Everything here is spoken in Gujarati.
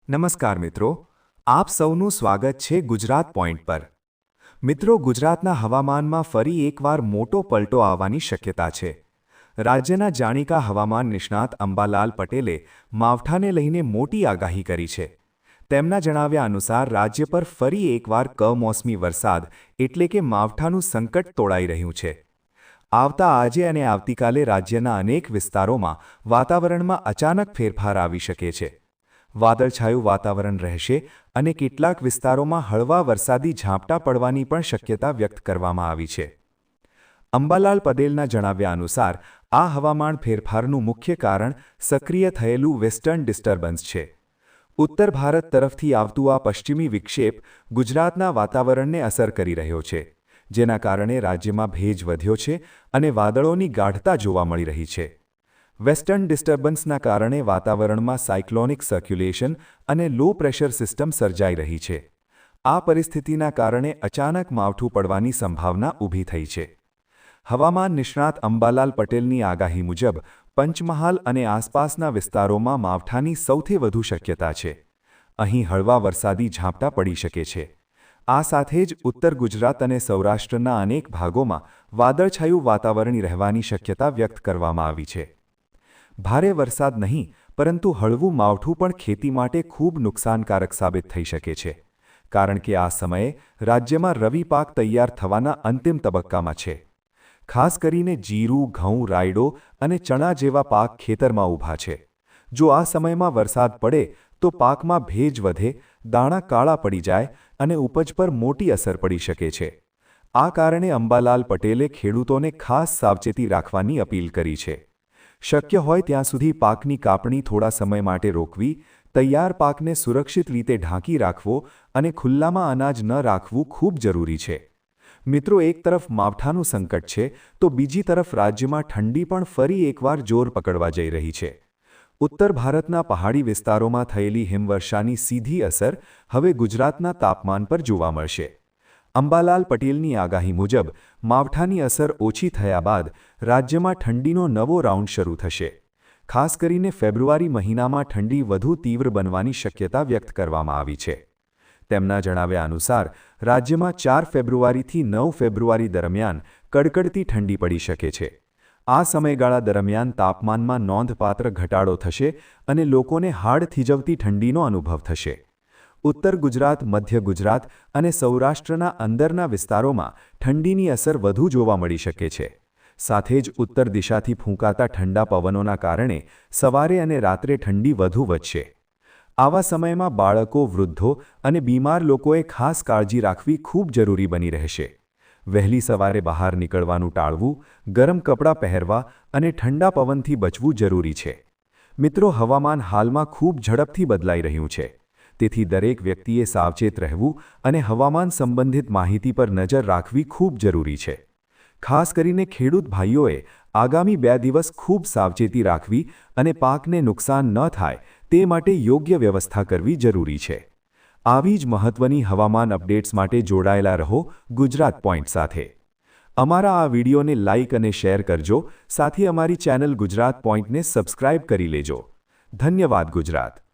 નમસ્કાર મિત્રો, આપ સૌનું સ્વાગત છે ગુજરાત પોઈન્ટ પર। મિત્રો, ગુજરાતના હવામાનમાં ફરી એકવાર મોટો પલટો આવવાની શક્યતા છે। રાજ્યના જાણીતા હવામાન નિષ્ણાત અંબાલાલ પટેલે માવઠાને લઈને મોટી આગાહી કરી છે। તેમના જણાવ્યા અનુસાર રાજ્ય પર ફરી એકવાર કમોસમી વરસાદ એટલે કે માવઠાનું સંકટ તોળાઈ રહ્યું છે। આવતા આજે અને આવતીકાલે રાજ્યના અનેક વિસ્તારોમાં વાતાવરણમાં અચાનક ફેરફાર આવી શકે છે। વાદળછાયું વાતાવરણ રહેશે અને કેટલાક વિસ્તારોમાં હળવા વરસાદી ઝાપટા પડવાની પણ શક્યતા વ્યક્ત કરવામાં આવી છે। અંબાલાલ પટેલના જણાવ્યા અનુસાર આ હવામાન ફેરફારનું મુખ્ય કારણ સક્રિય થયેલું વેસ્ટર્ન ડિસ્ટર્બન્સ છે। ઉત્તર ભારત તરફથી આવતું આ પશ્ચિમી વિક્ષેપ ગુજરાતના વાતાવરણને અસર કરી રહ્યો છે, જેના કારણે રાજ્યમાં ભેજ વધ્યો છે અને વાદળોની ગાઢતા જોવા મળી રહી છે। વેસ્ટર્ન ડિસ્ટર્બન્સના કારણે વાતાવરણમાં સાયક્લોનિક સર્ક્યુલેશન અને લો પ્રેશર સિસ્ટમ સર્જાઈ રહી છે। આ પરિસ્થિતિના કારણે અચાનક માવઠું પડવાની સંભાવના ઊભી થઈ છે। હવામાન નિષ્ણાત અંબાલાલ પટેલની આગાહી મુજબ પંચમહાલ અને આસપાસના વિસ્તારોમાં માવઠાની સૌથી વધુ શક્યતા છે। અહીં હળવા વરસાદી ઝાપટા પડી શકે છે। આ સાથે જ ઉત્તર ગુજરાત અને સૌરાષ્ટ્રના અનેક ભાગોમાં વાદળછાયું વાતાવરણ રહેવાની શક્યતા વ્યક્ત કરવામાં આવી છે। ભારે વરસાદ નહીં, પરંતુ હળવું માવઠું પણ ખેતી માટે ખૂબ નુકસાનકારક સાબિત થઈ શકે છે, કારણ કે આ સમયે રાજ્યમાં રવિ પાક તૈયાર થવાના અંતિમ તબક્કામાં છે। ખાસ કરીને જીરું, ઘઉં, રાયડો અને ચણા જેવા પાક ખેતરમાં ઊભા છે। જો આ સમયમાં વરસાદ પડે તો પાકમાં ભેજ વધે, દાણા કાળા પડી જાય અને ઉપજ પર મોટી અસર પડી શકે છે। આ કારણે અંબાલાલ પટેલે ખેડૂતોને ખાસ સાવચેતી રાખવાની અપીલ કરી છે। શક્ય હોય ત્યાં સુધી પાકની કાપણી થોડા સમય માટે રોકવી, તૈયાર પાકને સુરક્ષિત રીતે ઢાંકી રાખવો અને ખુલ્લામાં અનાજ ન રાખવું ખૂબ જરૂરી છે। મિત્રો, એક તરફ માવઠાનું સંકટ છે તો બીજી તરફ રાજ્યમાં ઠંડી પણ ફરી એકવાર જોર પકડવા જઈ રહી છે। ઉત્તર ભારતના પહાડી વિસ્તારોમાં થયેલી હિમવર્ષાની સીધી અસર હવે ગુજરાતના તાપમાન પર જોવા મળશે। અંબાલાલ પટેલની આગાહી મુજબ માવઠાની અસર ઓછી થયા બાદ રાજ્યમાં ઠંડીનો નવો રાઉન્ડ શરૂ થશે। ખાસ કરીને ફેબ્રુઆરી મહિનામાં ઠંડી વધુ તીવ્ર બનવાની શક્યતા વ્યક્ત કરવામાં આવી છે। તેમના જણાવ્યા અનુસાર રાજ્યમાં 4 ફેબ્રુઆરીથી 9 ફેબ્રુઆરી દરમિયાન કડકડતી ઠંડી પડી શકે છે। આ સમયગાળા દરમિયાન તાપમાનમાં નોંધપાત્ર ઘટાડો થશે અને લોકોને હાડ થીજવતી ઠંડીનો અનુભવ થશે। ઉત્તર ગુજરાત, મધ્ય ગુજરાત અને સૌરાષ્ટ્રના અંદરના વિસ્તારોમાં ઠંડીની અસર વધુ જોવા મળી શકે છે। સાથે જ ઉત્તર દિશાથી ફૂંકાતા ઠંડા પવનોના કારણે સવારે અને રાત્રે ઠંડી વધુ વધશે। આવા સમયમાં બાળકો, વૃદ્ધો અને બીમાર લોકોએ ખાસ કાળજી રાખવી ખૂબ જરૂરી બની રહેશે। વહેલી સવારે બહાર નીકળવાનું ટાળવું, ગરમ કપડાં પહેરવા અને ઠંડા પવનથી બચવું જરૂરી છે। મિત્રો, હવામાન હાલમાં ખૂબ ઝડપથી બદલાઈ રહ્યું છે, તેથી દરેક વ્યક્તિએ સાવચેત રહેવું અને હવામાન સંબંધિત માહિતી પર નજર રાખવી ખૂબ જરૂરી છે। ખાસ કરીને ખેડૂત ભાઈઓએ આગામી 2 દિવસ ખૂબ સાવચેતી રાખવી અને પાકને નુકસાન ન થાય તે માટે યોગ્ય વ્યવસ્થા કરવી જરૂરી છે। આવી જ મહત્વની હવામાન અપડેટ્સ માટે જોડાયેલા રહો ગુજરાત પોઈન્ટ સાથે। અમારા આ વિડીયોને લાઇક અને શેર કરજો, સાથે અમારી ચેનલ ગુજરાત પોઈન્ટને સબસ્ક્રાઇબ કરી લેજો। ધન્યવાદ ગુજરાત।